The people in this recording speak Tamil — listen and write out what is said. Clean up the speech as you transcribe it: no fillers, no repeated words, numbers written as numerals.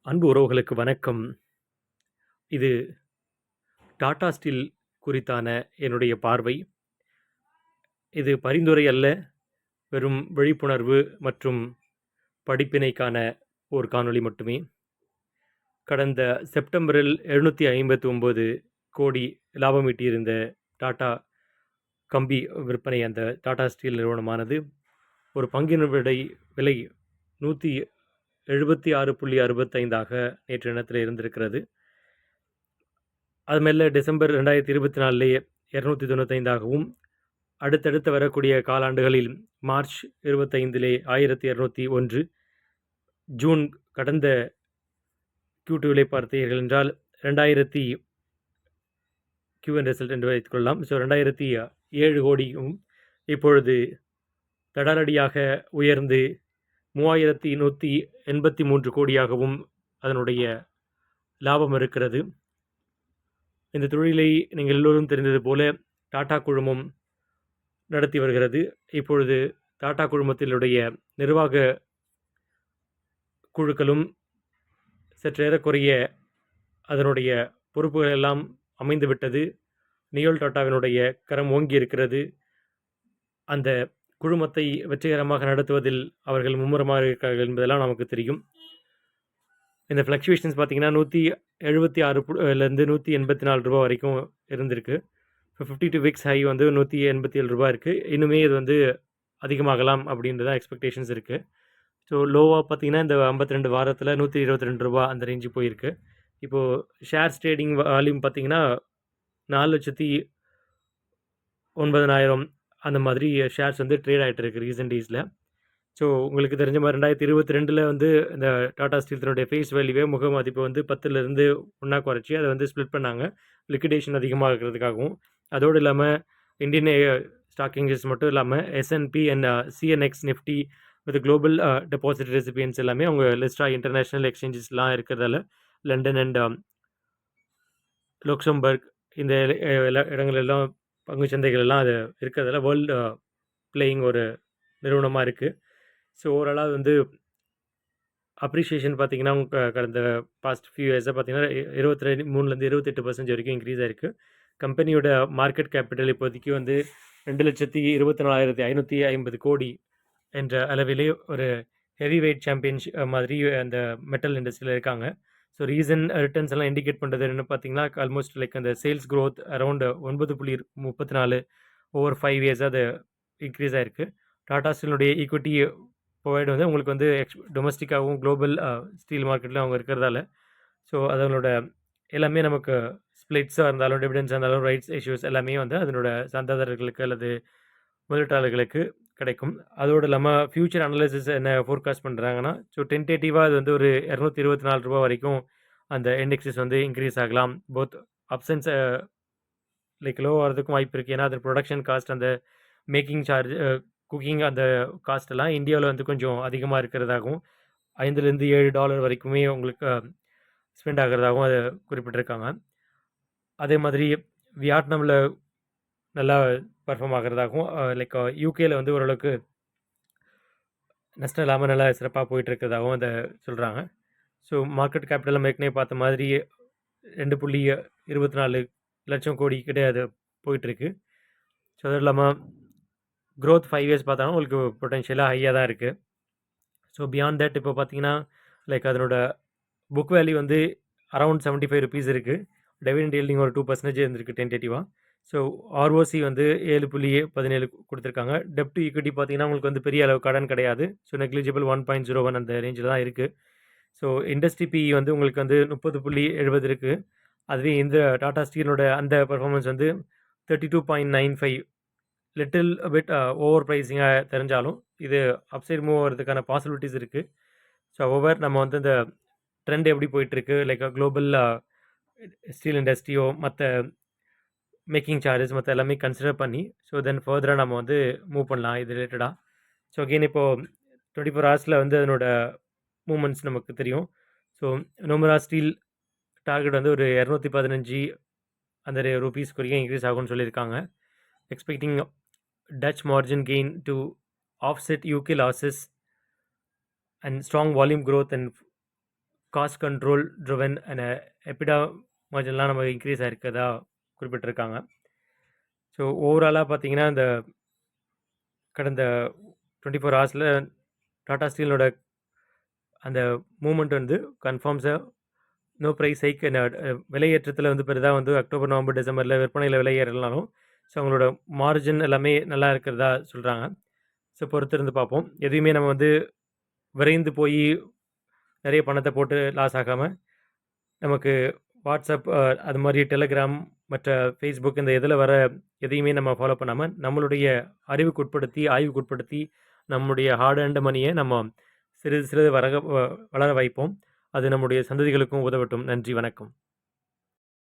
அன்பு உறவுகளுக்கு வணக்கம். இது டாடா ஸ்டீல் குறித்தான என்னுடைய பார்வை. இது பரிந்துரை அல்ல, வெறும் விழிப்புணர்வு மற்றும் படிப்பினைக்கான ஒரு காணொளி மட்டுமே. கடந்த செப்டம்பரில் 759 கோடி லாபம் ஈட்டியிருந்த டாடா கம்பி விற்பனை அந்த டாடா ஸ்டீல் நிறுவனமானது ஒரு பங்கின் விலை 176.65 நேற்று தினத்தில் இருந்திருக்கிறது. அது மேலே டிசம்பர் 2024 295ஆகவும் அடுத்தடுத்து வரக்கூடிய காலாண்டுகளில் மார்ச் 25 1201, ஜூன் கடந்த Q2 பார்த்தீர்கள் என்றால் 2000 Q1 ரிசல்ட் என்று வைத்துக்கொள்ளலாம். 2007 கோடியும் இப்பொழுது தடாலடியாக உயர்ந்து 3183 கோடியாகவும் அதனுடைய லாபம் இருக்கிறது. இந்த தொழிலை நீங்கள் எல்லோரும் தெரிந்தது போல டாடா குழுமம் நடத்தி வருகிறது. இப்பொழுது டாடா குழுமத்தினுடைய நிர்வாக குழுக்களும் சற்றேறக்குறைய அதனுடைய பொறுப்புகள் எல்லாம் அமைந்துவிட்டது. நியோல் டாட்டாவினுடைய கரம் ஓங்கி இருக்கிறது. அந்த குழுமத்தை வெற்றிகரமாக நடத்துவதில் அவர்கள் மும்முரமாக இருக்கிறார்கள் என்பதெல்லாம் நமக்கு தெரியும். இந்த ஃப்ளக்சுவேஷன்ஸ் பார்த்தீங்கன்னா 176 184 ரூபா வரைக்கும் இருந்திருக்கு. இப்போ 52 வீக்ஸ் ஹை வந்து 187 ரூபா இருக்குது. இன்னுமே இது வந்து அதிகமாகலாம் அப்படின்றதான் எக்ஸ்பெக்டேஷன்ஸ் இருக்குது. ஸோ லோவாக பார்த்தீங்கன்னா இந்த 52 வாரத்தில் 122 ரூபா அந்த ரேஞ்சு போயிருக்கு. இப்போது ஷேர்ஸ் ட்ரேடிங் வால்யூம் பார்த்தீங்கன்னா 4,09,000 அந்த மாதிரி ஷேர்ஸ் வந்து ட்ரேட் ஆகிட்டு இருக்கு ரீசெண்ட் டேஸில். ஸோ உங்களுக்கு தெரிஞ்ச மாதிரி 2022 வந்து இந்த டாடா ஸ்டீல்ஸினுடைய ஃபேஸ் வேல்யூவே முக மதிப்பு வந்து 10லேருந்து 1 குறைச்சி அதை வந்து ஸ்ப்ளிட் பண்ணாங்க, லிக்விடேஷன் அதிகமாக இருக்கிறதுக்காகவும். அதோடு இல்லாமல் இந்தியன் ஸ்டாக் எக்ஸ்சேஞ்ச் மட்டும் இல்லாமல் S&P and CNX Nifty with global deposit recipients எல்லாமே அவங்க லிஸ்டாக இன்டர்நேஷ்னல் எக்ஸ்சேஞ்சஸ்லாம் இருக்கிறதால லண்டன் அண்ட் லக்சம்பர்க் இந்த இடங்களெல்லாம் பங்கு சந்தைகள் எல்லாம் அது இருக்கிறதால வேர்ல்டு பிளேயிங் ஒரு நிறுவனமாக இருக்குது. ஸோ ஓவராலாக வந்து அப்ரிஷியேஷன் பார்த்தீங்கன்னா கடந்த பாஸ்ட் ஃபியூ இயர்ஸாக பார்த்தீங்கன்னா 23லேருந்து 28% வரைக்கும் இன்க்ரீஸ் ஆகிருக்கு. கம்பெனியோட மார்க்கெட் கேபிட்டல் இப்போதைக்கு வந்து 2,24,550 கோடி என்ற அளவிலே ஒரு ஹெவி வெயிட் சாம்பியன்ஸ் மாதிரி அந்த மெட்டல் இண்டஸ்ட்ரியில் இருக்காங்க. ஸோ ரீசன் ரிட்டர்ன்ஸ் எல்லாம் இண்டிகேட் பண்ணுறது என்ன பார்த்தீங்கன்னா ஆல்மோஸ்ட் லைக் அந்த சேல்ஸ் க்ரோத் அரௌண்ட் 9.34 ஓவர் 5 இயர்ஸாக அது இன்க்ரீஸ் ஆகிருக்கு. டாடா ஸ்டீலுடைய ஈக்விட்டி ப்ரொவைட் வந்து உங்களுக்கு வந்து டொமஸ்டிக்காகவும் குளோபல் ஸ்டீல் மார்க்கெட்டில் அவங்க இருக்கிறதால ஸோ அதனோட எல்லாமே நமக்கு ஸ்ப்ளிட்ஸாக இருந்தாலும் டிவிடெண்ட்ஸாக இருந்தாலும் ரைட்ஸ் இஷ்யூஸ் எல்லாமே வந்து அதனோட சந்தாதாரர்களுக்கு அல்லது முதலீட்டாளர்களுக்கு கிடைக்கும். அதோடு இல்லாமல் ஃபியூச்சர் அனலைசிஸ் என்ன ஃபோர்காஸ்ட் பண்ணுறாங்கன்னா ஸோ டென்டேட்டிவாக அது வந்து ஒரு 224 ரூபா வரைக்கும் அந்த இண்டெக்ஸஸ் வந்து இன்க்ரீஸ் ஆகலாம். போத் அப்சன்ஸ் லைக் லோ ஆகிறதுக்கும் வாய்ப்பு இருக்குது. ஏன்னா அது ப்ரொடக்ஷன் காஸ்ட், அந்த மேக்கிங் சார்ஜ், குக்கிங் அந்த காஸ்ட் எல்லாம் இந்தியாவில் வந்து கொஞ்சம் அதிகமாக இருக்கிறதாகவும் $5லேருந்து $7 வரைக்குமே உங்களுக்கு ஸ்பெண்ட் ஆகிறதாகவும் அதை குறிப்பிட்டிருக்காங்க. அதே மாதிரி வியட்நாமில் நல்லா பர்ஃபார்ம் ஆகிறதாகவும் லைக் யூகேயில் வந்து ஓரளவுக்கு நஷ்டம் இல்லாமல் நல்லா சிறப்பாக போயிட்டுருக்கிறதாகவும் அதை சொல்கிறாங்க. ஸோ மார்க்கெட் கேபிட்டல் நம்ம ஏற்கனவே பார்த்த மாதிரி 2.24 லட்சம் கோடி கிட்ட அது போயிட்டுருக்கு. ஸோ அதுவும் இல்லாமல் க்ரோத் 5 இயர்ஸ் பார்த்தாலும் உங்களுக்கு பொட்டென்ஷியலாக ஹையாக தான் இருக்குது. ஸோ பியாண்ட் தட் இப்போ பார்த்தீங்கன்னா லைக் அதனோட புக் வேல்யூ வந்து அரௌண்ட் 75 ருபீஸ் இருக்குது. டிவிடெண்ட் யீல்டிங் ஒரு 2% இருந்திருக்கு டென்டேட்டிவாக. ஸோ ROC வந்து 7.17 கொடுத்துருக்காங்க. டெப்ட் ஈக்விட்டி பார்த்தீங்கன்னா உங்களுக்கு வந்து பெரிய அளவு கடன் கிடையாது. ஸோ நெக்லிஜிபிள் 1.01 அந்த ரேஞ்சில் தான் இருக்குது. ஸோ இண்டஸ்ட்ரி PE வந்து உங்களுக்கு வந்து 30.70 இருக்குது. அதுவே இந்த டாடா ஸ்டீலோட அந்த பர்ஃபார்மன்ஸ் வந்து 32.95, லிட்டில் பிட் ஓவர் ப்ரைஸிங்காக தெரிஞ்சாலும் இது அப்சைட் மூவ் ஆகிறதுக்கான பாசிபிலிட்டிஸ் இருக்குது. ஸோ ஓவர் நம்ம வந்து இந்த ட்ரெண்ட் எப்படி போயிட்டுருக்கு லைக் குளோபல் ஸ்டீல் இண்டஸ்ட்ரியோ மற்ற மேக்கிங் சார்ஜஸ் மற்ற எல்லாமே கன்சிடர் பண்ணி ஸோ தென் ஃபர்தராக நம்ம வந்து மூவ் பண்ணலாம் இது ரிலேட்டடாக. ஸோ அகெயின் இப்போது 24 ஹவர்ஸில் வந்து அதனோட மூமெண்ட்ஸ் நமக்கு தெரியும். ஸோ நொமுரா ஸ்டீல் டார்கெட் வந்து ஒரு 215 அந்த ரூபீஸ் வரைக்கும் இன்க்ரீஸ் ஆகும்னு சொல்லியிருக்காங்க. Expecting touch margin gain to offset UK losses and strong volume growth and cost control driven and EBITDA மார்ஜின்லாம் நம்ம இன்க்ரீஸ் ஆகிருக்கதா குறிப்பிட்டிருக்காங்க. ஸோ ஓவராலாக பார்த்தீங்கன்னா இந்த கடந்த 24 ஹவர்ஸில் டாடா ஸ்டீலோட அந்த மூமெண்ட் வந்து கன்ஃபார்ம்ஸாக நோ ப்ரைஸ் ஹைக் விலையேற்றத்தில் வந்து பெரிதாக வந்து அக்டோபர் நவம்பர் டிசம்பரில் விற்பனையில் விலை ஏறலனாலும் ஸோ அவங்களோட மார்ஜின் எல்லாமே நல்லா இருக்கிறதா சொல்கிறாங்க. ஸோ பொறுத்திருந்து பார்ப்போம். எதையுமே நம்ம வந்து விரைந்து போய் நிறைய பணத்தை போட்டு லாஸ் ஆகாமல் நமக்கு வாட்ஸ்அப் அது மாதிரி டெலிகிராம் மற்ற ஃபேஸ்புக் இந்த இதில் வர எதையுமே நம்ம ஃபாலோ பண்ணாமல் நம்மளுடைய அறிவுக்குட்படுத்தி ஆய்வுக்குட்படுத்தி நம்முடைய ஹார்ட் அண்ட் மணியை நம்ம சிறிது சிறிது வளர வைப்போம். அது நம்முடைய சந்ததிகளுக்கும் உதவட்டும். நன்றி, வணக்கம்.